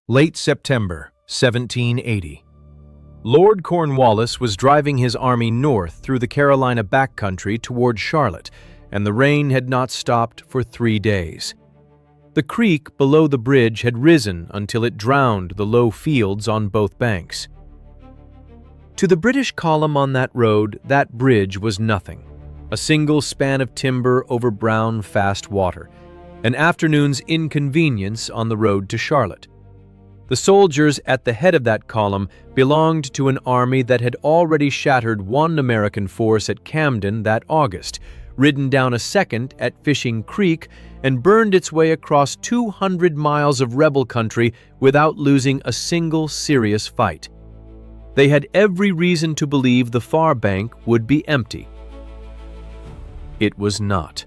Late September, 1780. Lord Cornwallis was driving his army north through the Carolina backcountry toward Charlotte, and the rain had not stopped for 3 days. The creek below the bridge had risen until it drowned the low fields on both banks. To the British column on that road, that bridge was nothing. A single span of timber over brown, fast water. An afternoon's inconvenience on the road to Charlotte. The soldiers at the head of that column belonged to an army that had already shattered one American force at Camden that August, ridden down a second at Fishing Creek, and burned its way across 200 miles of rebel country without losing a single serious fight. They had every reason to believe the far bank would be empty. It was not.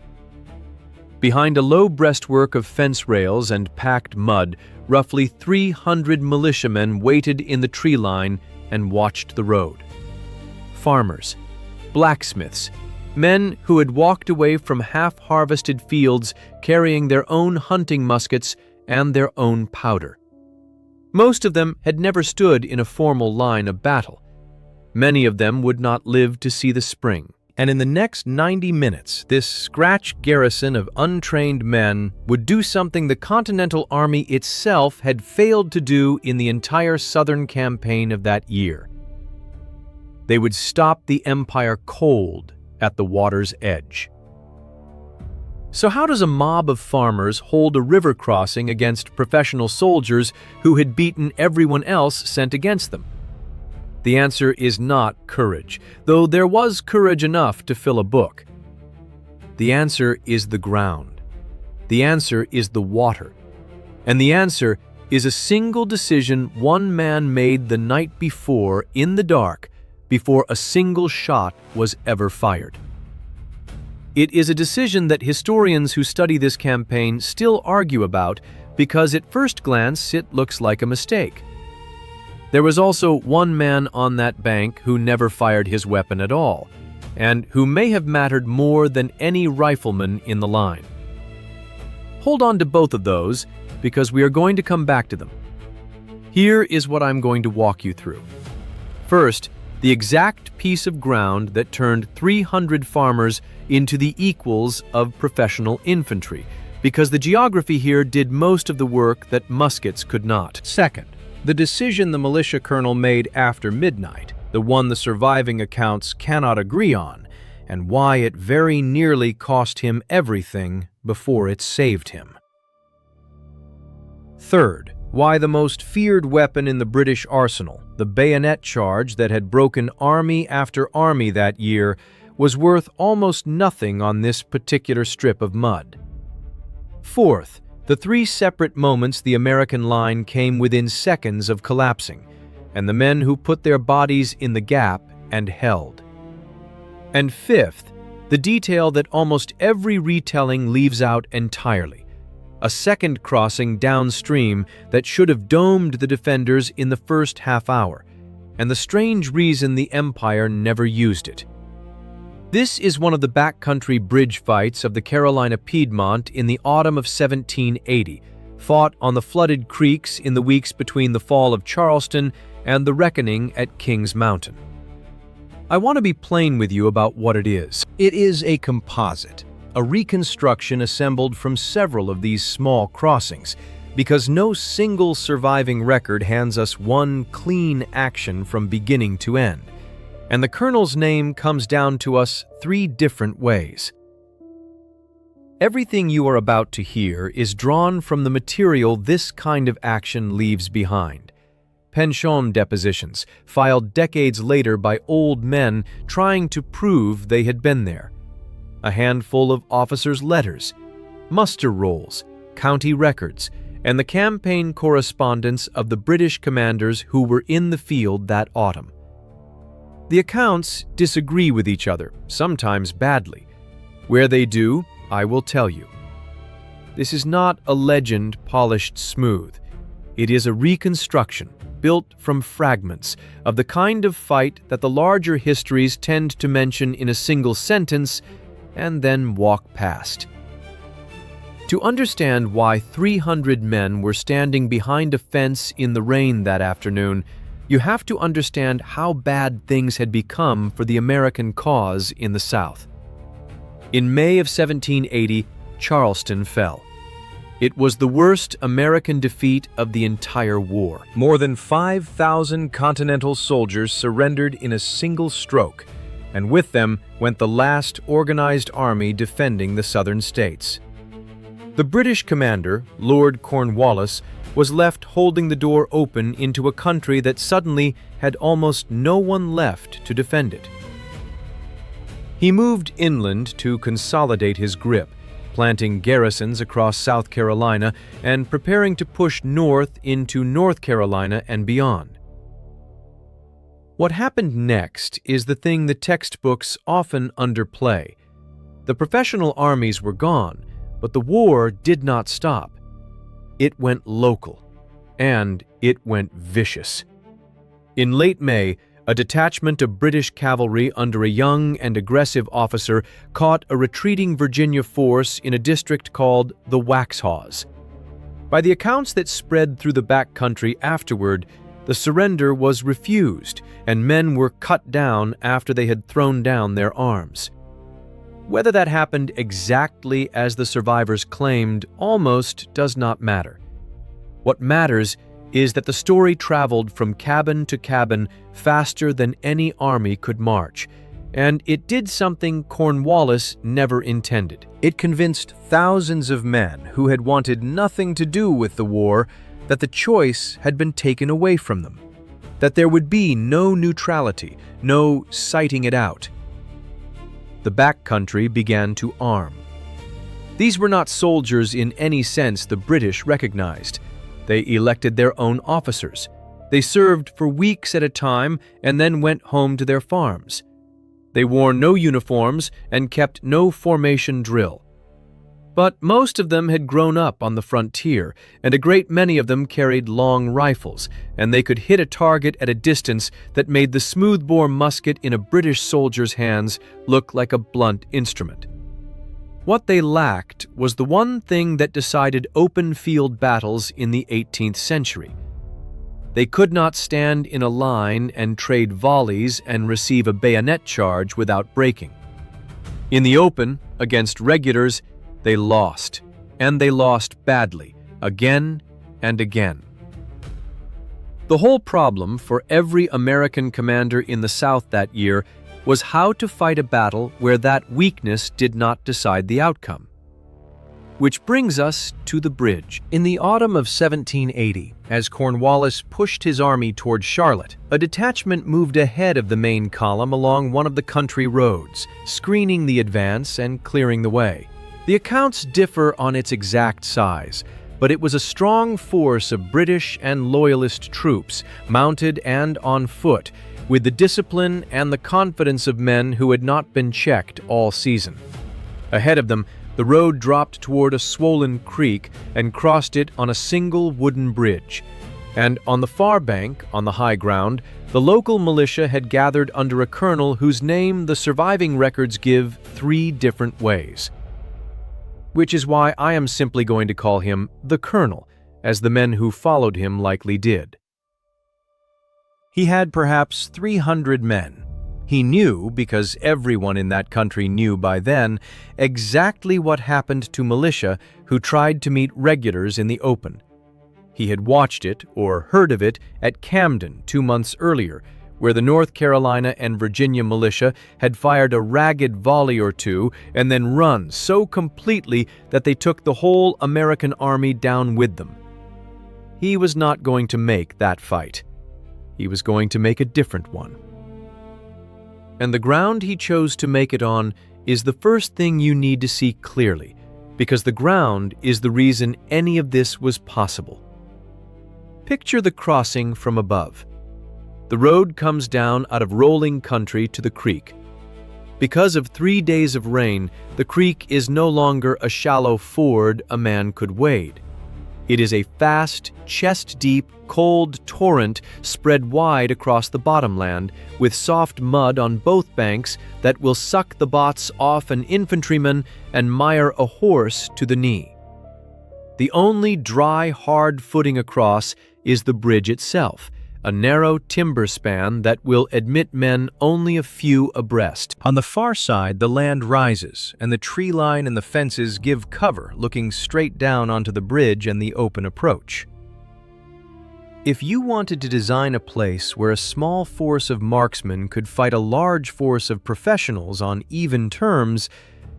Behind a low breastwork of fence rails and packed mud, roughly 300 militiamen waited in the tree line and watched the road. Farmers, blacksmiths, men who had walked away from half-harvested fields carrying their own hunting muskets and their own powder. Most of them had never stood in a formal line of battle. Many of them would not live to see the spring. And in the next 90 minutes, this scratch garrison of untrained men would do something the Continental Army itself had failed to do in the entire Southern campaign of that year. They would stop the Empire cold at the water's edge. So how does a mob of farmers hold a river crossing against professional soldiers who had beaten everyone else sent against them? The answer is not courage, though there was courage enough to fill a book. The answer is the ground. The answer is the water. And the answer is a single decision one man made the night before in the dark, before a single shot was ever fired. It is a decision that historians who study this campaign still argue about because at first glance it looks like a mistake. There was also one man on that bank who never fired his weapon at all, and who may have mattered more than any rifleman in the line. Hold on to both of those, because we are going to come back to them. Here is what I'm going to walk you through. First, the exact piece of ground that turned 300 farmers into the equals of professional infantry, because the geography here did most of the work that muskets could not. Second, the decision the militia colonel made after midnight, the one the surviving accounts cannot agree on, and why it very nearly cost him everything before it saved him. Third, why the most feared weapon in the British arsenal, the bayonet charge that had broken army after army that year, was worth almost nothing on this particular strip of mud. Fourth, the 3 separate moments the American line came within seconds of collapsing, and the men who put their bodies in the gap and held. And fifth, the detail that almost every retelling leaves out entirely, a second crossing downstream that should have domed the defenders in the first half hour, and the strange reason the Empire never used it. This is one of the backcountry bridge fights of the Carolina Piedmont in the autumn of 1780, fought on the flooded creeks in the weeks between the fall of Charleston and the reckoning at Kings Mountain. I want to be plain with you about what it is. It is a composite, a reconstruction assembled from several of these small crossings, because no single surviving record hands us one clean action from beginning to end. And the colonel's name comes down to us 3 different ways. Everything you are about to hear is drawn from the material this kind of action leaves behind. Pension depositions, filed decades later by old men trying to prove they had been there. A handful of officers' letters, muster rolls, county records, and the campaign correspondence of the British commanders who were in the field that autumn. The accounts disagree with each other, sometimes badly. Where they do, I will tell you. This is not a legend polished smooth. It is a reconstruction, built from fragments, of the kind of fight that the larger histories tend to mention in a single sentence and then walk past. To understand why 300 men were standing behind a fence in the rain that afternoon, you have to understand how bad things had become for the American cause in the South. In May of 1780, Charleston fell. It was the worst American defeat of the entire war. More than 5,000 Continental soldiers surrendered in a single stroke, and with them went the last organized army defending the southern states. The British commander, Lord Cornwallis, was left holding the door open into a country that suddenly had almost no one left to defend it. He moved inland to consolidate his grip, planting garrisons across South Carolina and preparing to push north into North Carolina and beyond. What happened next is the thing the textbooks often underplay. The professional armies were gone, but the war did not stop. It went local, and it went vicious. In late May, a detachment of British cavalry under a young and aggressive officer caught a retreating Virginia force in a district called the Waxhaws. By the accounts that spread through the backcountry afterward, the surrender was refused, and men were cut down after they had thrown down their arms. Whether that happened exactly as the survivors claimed almost does not matter. What matters is that the story traveled from cabin to cabin faster than any army could march, and it did something Cornwallis never intended. It convinced thousands of men who had wanted nothing to do with the war that the choice had been taken away from them, that there would be no neutrality, no sighting it out. The backcountry began to arm. These were not soldiers in any sense the British recognized. They elected their own officers. They served for weeks at a time and then went home to their farms. They wore no uniforms and kept no formation drill. But most of them had grown up on the frontier, and a great many of them carried long rifles, and they could hit a target at a distance that made the smoothbore musket in a British soldier's hands look like a blunt instrument. What they lacked was the one thing that decided open field battles in the 18th century. They could not stand in a line and trade volleys and receive a bayonet charge without breaking. In the open, against regulars, they lost, and they lost badly, again and again. The whole problem for every American commander in the South that year was how to fight a battle where that weakness did not decide the outcome. Which brings us to the bridge. In the autumn of 1780, as Cornwallis pushed his army toward Charlotte, a detachment moved ahead of the main column along one of the country roads, screening the advance and clearing the way. The accounts differ on its exact size, but it was a strong force of British and Loyalist troops, mounted and on foot, with the discipline and the confidence of men who had not been checked all season. Ahead of them, the road dropped toward a swollen creek and crossed it on a single wooden bridge. And on the far bank, on the high ground, the local militia had gathered under a colonel whose name the surviving records give 3 different ways. Which is why I am simply going to call him the Colonel, as the men who followed him likely did. He had perhaps 300 men. He knew, because everyone in that country knew by then, exactly what happened to militia who tried to meet regulars in the open. He had watched it, or heard of it, at Camden 2 months earlier, where the North Carolina and Virginia militia had fired a ragged volley or two and then run so completely that they took the whole American army down with them. He was not going to make that fight. He was going to make a different one. And the ground he chose to make it on is the first thing you need to see clearly, because the ground is the reason any of this was possible. Picture the crossing from above. The road comes down out of rolling country to the creek. Because of 3 days of rain, the creek is no longer a shallow ford a man could wade. It is a fast, chest-deep, cold torrent spread wide across the bottomland, with soft mud on both banks that will suck the botts off an infantryman and mire a horse to the knee. The only dry, hard footing across is the bridge itself, a narrow timber span that will admit men only a few abreast. On the far side, the land rises, and the tree line and the fences give cover, looking straight down onto the bridge and the open approach. If you wanted to design a place where a small force of marksmen could fight a large force of professionals on even terms,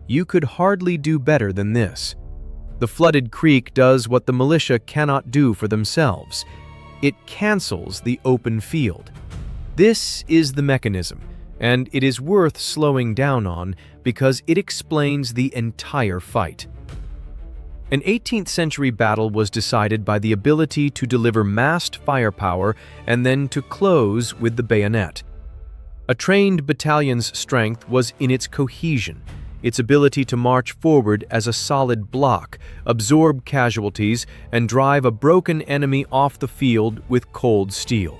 you could hardly do better than this. The flooded creek does what the militia cannot do for themselves. It cancels the open field. This is the mechanism, and it is worth slowing down on because it explains the entire fight. An 18th century battle was decided by the ability to deliver massed firepower and then to close with the bayonet. A trained battalion's strength was in its cohesion, its ability to march forward as a solid block, absorb casualties, and drive a broken enemy off the field with cold steel.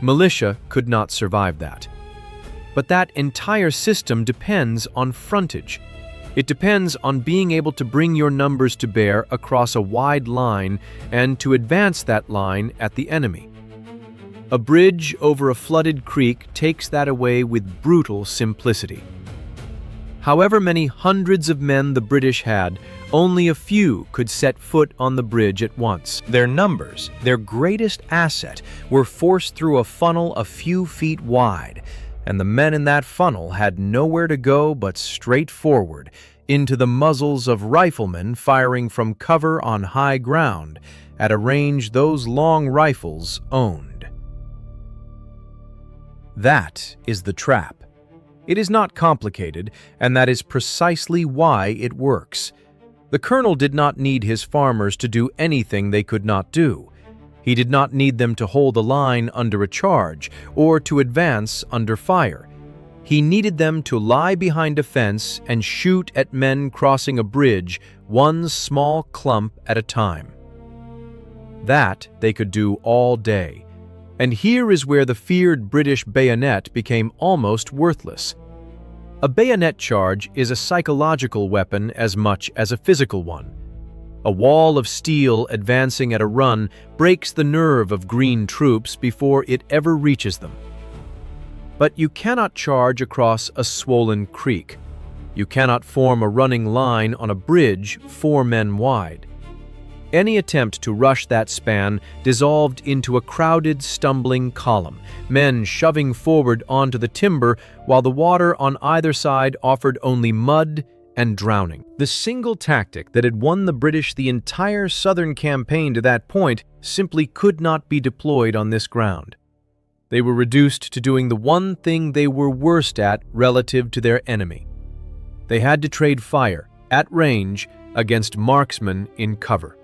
Militia could not survive that. But that entire system depends on frontage. It depends on being able to bring your numbers to bear across a wide line and to advance that line at the enemy. A bridge over a flooded creek takes that away with brutal simplicity. However many hundreds of men the British had, only a few could set foot on the bridge at once. Their numbers, their greatest asset, were forced through a funnel a few feet wide, and the men in that funnel had nowhere to go but straight forward, into the muzzles of riflemen firing from cover on high ground, at a range those long rifles owned. That is the trap. It is not complicated, and that is precisely why it works. The colonel did not need his farmers to do anything they could not do. He did not need them to hold the line under a charge or to advance under fire. He needed them to lie behind a fence and shoot at men crossing a bridge, one small clump at a time. That they could do all day. And here is where the feared British bayonet became almost worthless. A bayonet charge is a psychological weapon as much as a physical one. A wall of steel advancing at a run breaks the nerve of green troops before it ever reaches them. But you cannot charge across a swollen creek. You cannot form a running line on a bridge 4 men wide. Any attempt to rush that span dissolved into a crowded, stumbling column, men shoving forward onto the timber while the water on either side offered only mud and drowning. The single tactic that had won the British the entire southern campaign to that point simply could not be deployed on this ground. They were reduced to doing the one thing they were worst at relative to their enemy. They had to trade fire, at range, against marksmen in cover.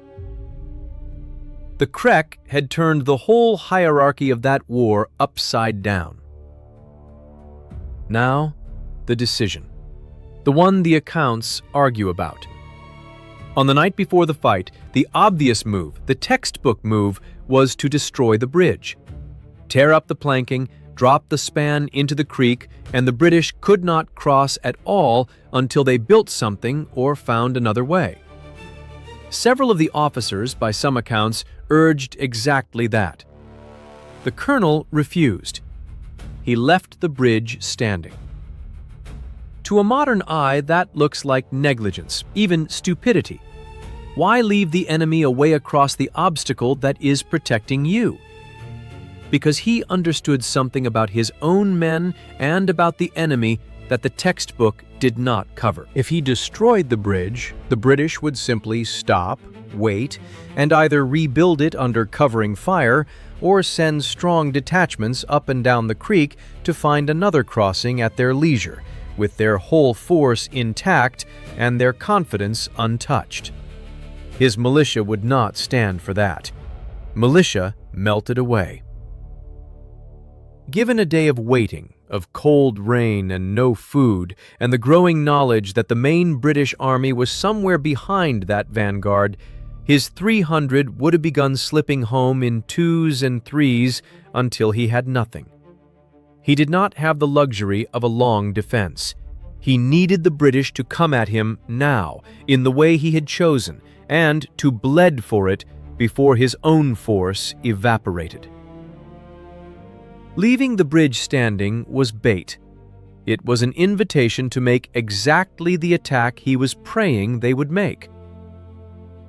The Krek had turned the whole hierarchy of that war upside down. Now, the decision. The one the accounts argue about. On the night before the fight, the obvious move, the textbook move, was to destroy the bridge. Tear up the planking, drop the span into the creek, and the British could not cross at all until they built something or found another way. Several of the officers, by some accounts, urged exactly that. The colonel refused. He left the bridge standing. To a modern eye, that looks like negligence, even stupidity. Why leave the enemy away across the obstacle that is protecting you? Because he understood something about his own men and about the enemy that the textbook did not cover. If he destroyed the bridge, the British would simply stop, wait, and either rebuild it under covering fire or send strong detachments up and down the creek to find another crossing at their leisure, with their whole force intact and their confidence untouched. His militia would not stand for that. Militia melted away. Given a day of waiting, of cold rain and no food, and the growing knowledge that the main British army was somewhere behind that vanguard, his 300 would have begun slipping home in 2s and 3s until he had nothing. He did not have the luxury of a long defense. He needed the British to come at him now, in the way he had chosen, and to bleed for it before his own force evaporated. Leaving the bridge standing was bait. It was an invitation to make exactly the attack he was praying they would make.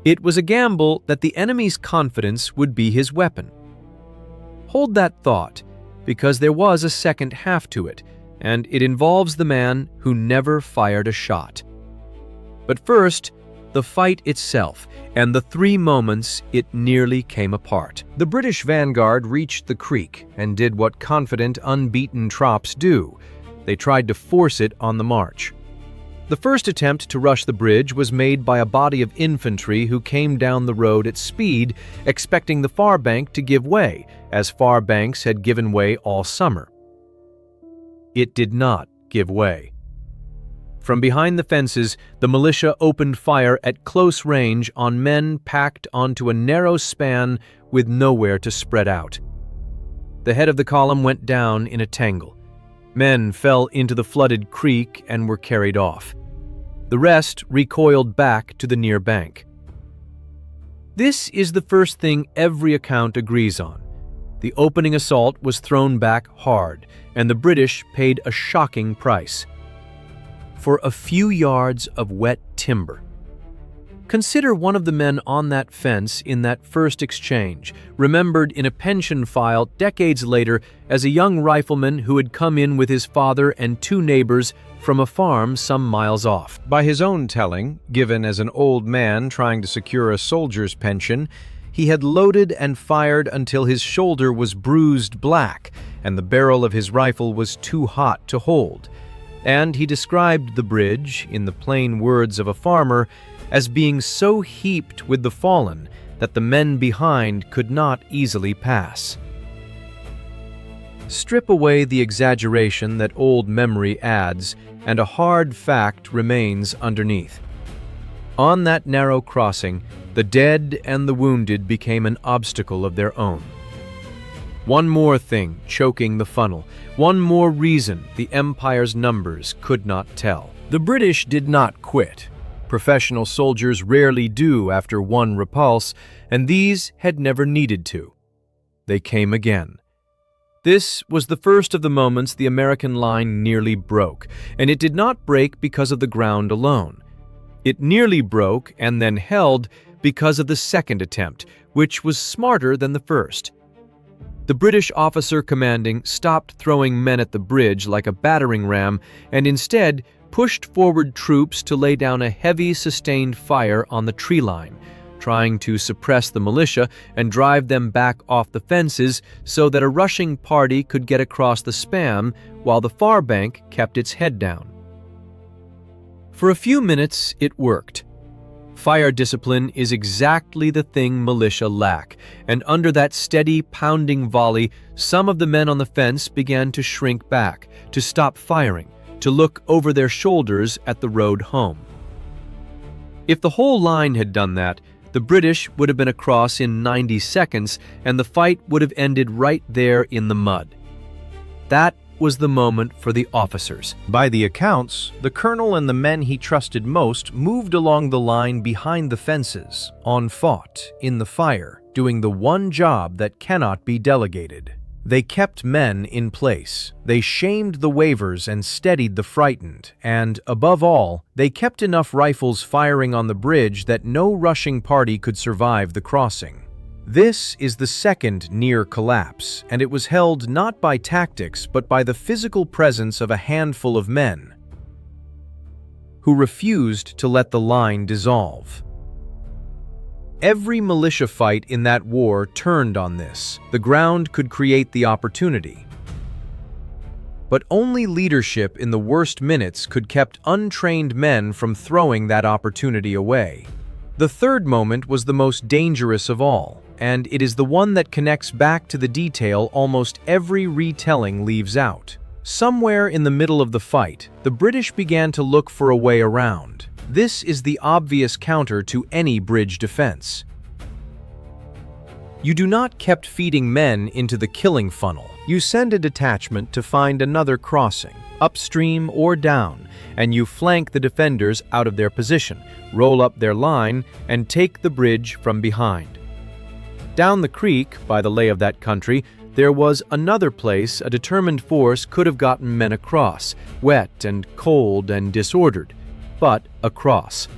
It was a gamble that the enemy's confidence would be his weapon. Hold that thought, because there was a second half to it, and it involves the man who never fired a shot. But first, the fight itself, and the 3 moments it nearly came apart. The British vanguard reached the creek and did what confident, unbeaten tropps do. They tried to force it on the march. The first attempt to rush the bridge was made by a body of infantry who came down the road at speed, expecting the far bank to give way, as far banks had given way all summer. It did not give way. From behind the fences, the militia opened fire at close range on men packed onto a narrow span with nowhere to spread out. The head of the column went down in a tangle. Men fell into the flooded creek and were carried off. The rest recoiled back to the near bank. This is the first thing every account agrees on. The opening assault was thrown back hard, and the British paid a shocking price. For a few yards of wet timber. Consider one of the men on that fence in that first exchange, remembered in a pension file decades later as a young rifleman who had come in with his father and 2 neighbors from a farm some miles off. By his own telling, given as an old man trying to secure a soldier's pension, he had loaded and fired until his shoulder was bruised black and the barrel of his rifle was too hot to hold. And he described the bridge, in the plain words of a farmer, as being so heaped with the fallen that the men behind could not easily pass. Strip away the exaggeration that old memory adds, and a hard fact remains underneath. On that narrow crossing, the dead and the wounded became an obstacle of their own. One more thing choking the funnel, one more reason the Empire's numbers could not tell. The British did not quit. Professional soldiers rarely do after one repulse, and these had never needed to. They came again. This was the first of the moments the American line nearly broke, and it did not break because of the ground alone. It nearly broke and then held because of the second attempt, which was smarter than the first. The British officer commanding stopped throwing men at the bridge like a battering ram and instead pushed forward troops to lay down a heavy, sustained fire on the tree line, trying to suppress the militia and drive them back off the fences so that a rushing party could get across the span while the far bank kept its head down. For a few minutes, it worked. Fire discipline is exactly the thing militia lack, and under that steady, pounding volley, some of the men on the fence began to shrink back, to stop firing, to look over their shoulders at the road home. If the whole line had done that, the British would have been across in 90 seconds, and the fight would have ended right there in the mud. That was the moment for the officers. By the accounts, the colonel and the men he trusted most moved along the line behind the fences, on foot, in the fire, doing the one job that cannot be delegated. They kept men in place. They shamed the waivers and steadied the frightened, and, above all, they kept enough rifles firing on the bridge that no rushing party could survive the crossing. This is the second near collapse, and it was held not by tactics but by the physical presence of a handful of men who refused to let the line dissolve. Every militia fight in that war turned on this. The ground could create the opportunity. But only leadership in the worst minutes could keep untrained men from throwing that opportunity away. The third moment was the most dangerous of all, and it is the one that connects back to the detail almost every retelling leaves out. Somewhere in the middle of the fight, the British began to look for a way around. This is the obvious counter to any bridge defense. You do not keep feeding men into the killing funnel. You send a detachment to find another crossing, upstream or down, and you flank the defenders out of their position, roll up their line, and take the bridge from behind. Down the creek, by the lay of that country, there was another place a determined force could have gotten men across, wet and cold and disordered, but across.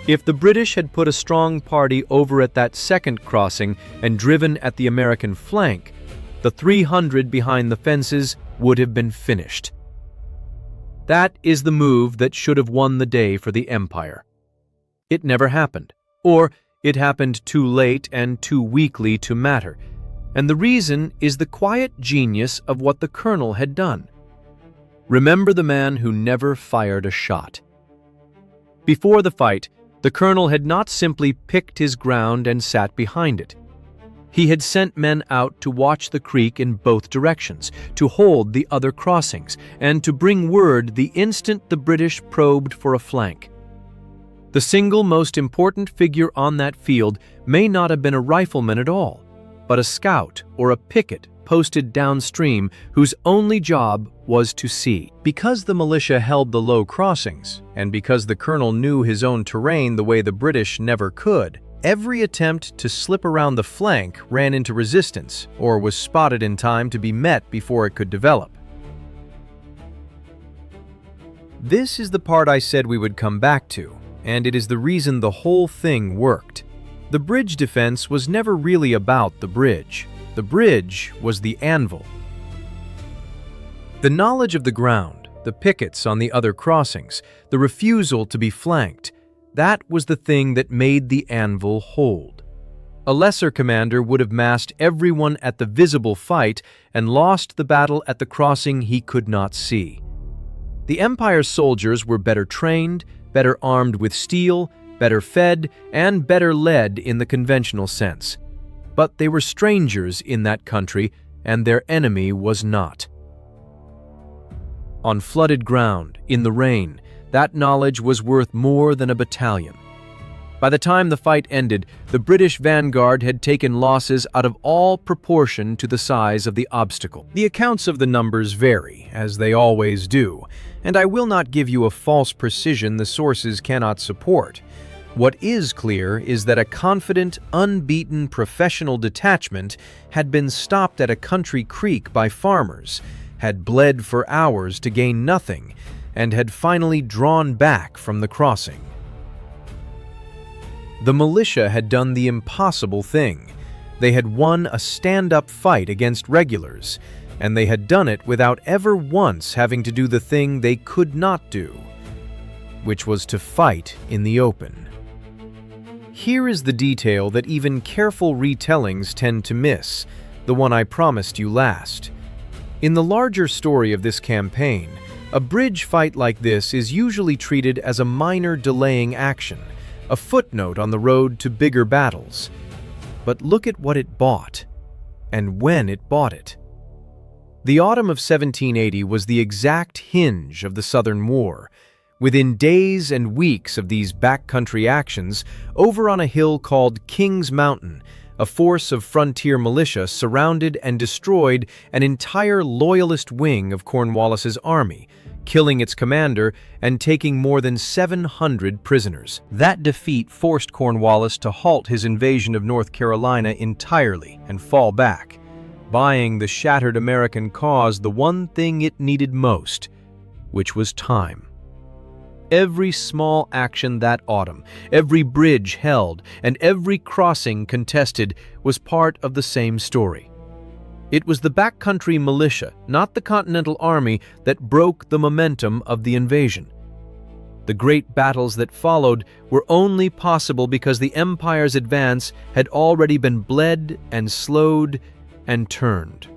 If the British had put a strong party over at that second crossing and driven at the American flank, the 300 behind the fences would have been finished. That is the move that should have won the day for the Empire. It never happened, or it happened too late and too weakly to matter, and the reason is the quiet genius of what the colonel had done. Remember the man who never fired a shot. Before the fight, the colonel had not simply picked his ground and sat behind it. He had sent men out to watch the creek in both directions, to hold the other crossings, and to bring word the instant the British probed for a flank. The single most important figure on that field may not have been a rifleman at all, but a scout or a picket posted downstream whose only job was to see. Because the militia held the low crossings, and because the colonel knew his own terrain the way the British never could, every attempt to slip around the flank ran into resistance or was spotted in time to be met before it could develop. This is the part I said we would come back to, and it is the reason the whole thing worked. The bridge defense was never really about the bridge. The bridge was the anvil. The knowledge of the ground, the pickets on the other crossings, the refusal to be flanked, that was the thing that made the anvil hold. A lesser commander would have massed everyone at the visible fight and lost the battle at the crossing he could not see. The Empire's soldiers were better trained, better armed with steel, better fed, and better led in the conventional sense. But they were strangers in that country, and their enemy was not. On flooded ground, in the rain, that knowledge was worth more than a battalion. By the time the fight ended, the British vanguard had taken losses out of all proportion to the size of the obstacle. The accounts of the numbers vary, as they always do, and I will not give you a false precision the sources cannot support. What is clear is that a confident, unbeaten professional detachment had been stopped at a country creek by farmers, had bled for hours to gain nothing, and had finally drawn back from the crossing. The militia had done the impossible thing. They had won a stand-up fight against regulars, and they had done it without ever once having to do the thing they could not do, which was to fight in the open. Here is the detail that even careful retellings tend to miss, the one I promised you last. In the larger story of this campaign, a bridge fight like this is usually treated as a minor delaying action, a footnote on the road to bigger battles. But look at what it bought, and when it bought it. The autumn of 1780 was the exact hinge of the Southern War. Within days and weeks of these backcountry actions, over on a hill called King's Mountain, a force of frontier militia surrounded and destroyed an entire Loyalist wing of Cornwallis's army, killing its commander and taking more than 700 prisoners. That defeat forced Cornwallis to halt his invasion of North Carolina entirely and fall back, buying the shattered American cause the one thing it needed most, which was time. Every small action that autumn, every bridge held, and every crossing contested was part of the same story. It was the backcountry militia, not the Continental Army, that broke the momentum of the invasion. The great battles that followed were only possible because the Empire's advance had already been bled and slowed and turned.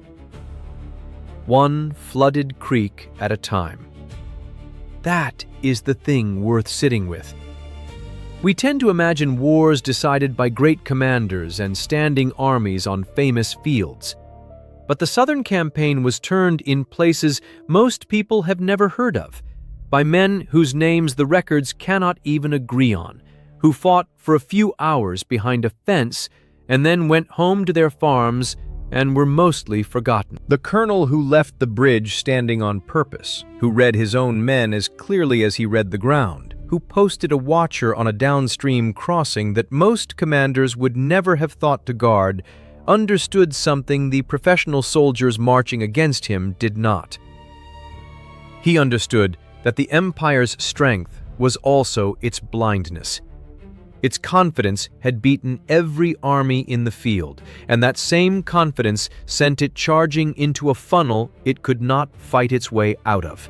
One flooded creek at a time. That is the thing worth sitting with. We tend to imagine wars decided by great commanders and standing armies on famous fields. But the Southern campaign was turned in places most people have never heard of, by men whose names the records cannot even agree on, who fought for a few hours behind a fence and then went home to their farms and were mostly forgotten. The colonel who left the bridge standing on purpose, who read his own men as clearly as he read the ground, who posted a watcher on a downstream crossing that most commanders would never have thought to guard, understood something the professional soldiers marching against him did not. He understood that the empire's strength was also its blindness. Its confidence had beaten every army in the field, and that same confidence sent it charging into a funnel it could not fight its way out of.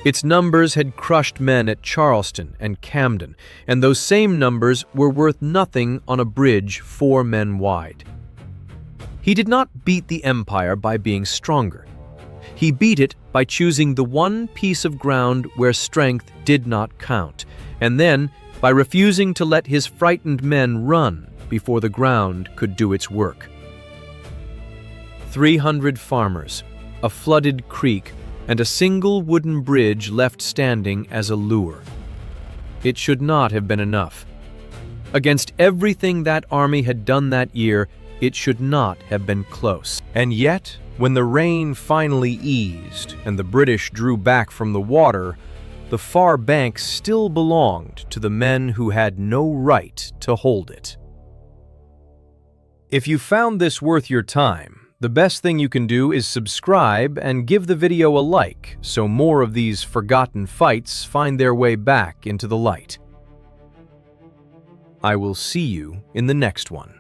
Its numbers had crushed men at Charleston and Camden, and those same numbers were worth nothing on a bridge 4 men wide. He did not beat the empire by being stronger. He beat it by choosing the one piece of ground where strength did not count, and then by refusing to let his frightened men run before the ground could do its work. 300 farmers, a flooded creek, and a single wooden bridge left standing as a lure. It should not have been enough. Against everything that army had done that year, it should not have been close. And yet, when the rain finally eased and the British drew back from the water, the far bank still belonged to the men who had no right to hold it. If you found this worth your time, the best thing you can do is subscribe and give the video a like so more of these forgotten fights find their way back into the light. I will see you in the next one.